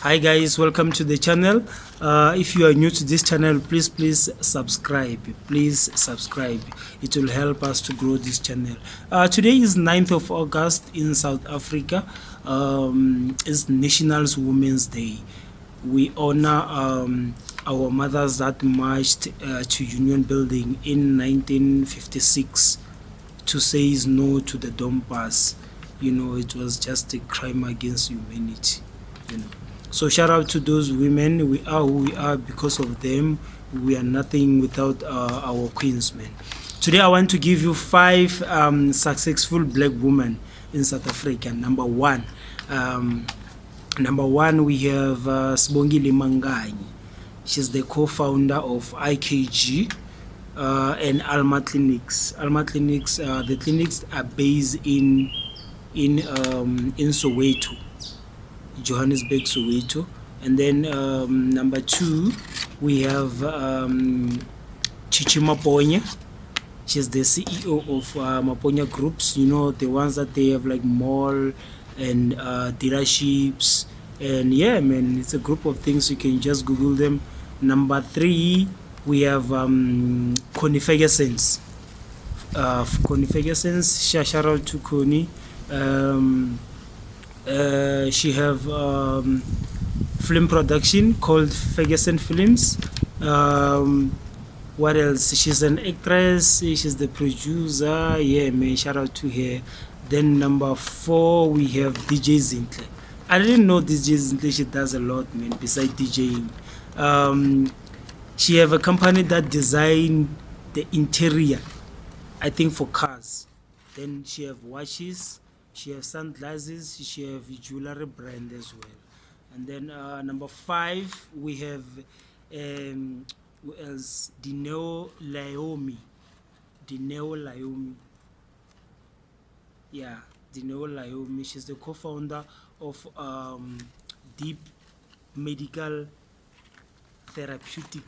Hi guys, welcome to the channel. If you are new to this channel, please subscribe. Please subscribe. It will help us to grow this channel. Today is 9th of August in South Africa. It's National Women's Day. We honor our mothers that marched to Union Building in 1956 to say no to the Donbass. You know, it was just a crime against humanity, you know. So shout out to those women. We are who we are because of them. We are nothing without our queens, man. Today I want to give you 5 successful black women in South Africa. Number one, we have Sibongile Manganyi. She's the co-founder of IKG and Alma Clinics. Alma Clinics, the clinics are based in Soweto, Johannesburg, Soweto. And then number 2, we have Chichi Maponya. She's the CEO of Maponya Groups, you know, the ones that they have like mall and dealerships. And yeah, man, it's a group of things. You can just Google them. Number 3, we have Connie Ferguson. Connie Ferguson, shout out to Connie. She have film production called Ferguson Films. What else? She's an actress. She's the producer. Yeah, man, shout out to her. Then number 4, we have DJ Zinhle. I didn't know DJ Zinhle. She does a lot, man, besides DJing. She have a company that design the interior, I think, for cars. Then she have watches. She has sunglasses. She have jewelry brand as well. And then number 5, we have who else? Dine. Yeah, Dine. She's the co-founder of Deep Medical Therapeutic.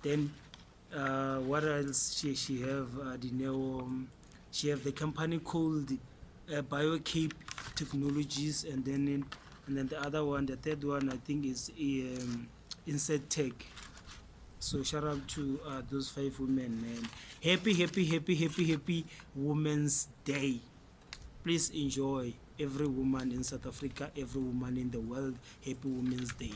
Then what else? She have she have the company called Blck Technologies, and then the other one, the third one, I think is Inside Tech. So shout out to those 5 women, man. Happy Women's Day. Please enjoy every woman in South Africa, every woman in the world. Happy Women's Day.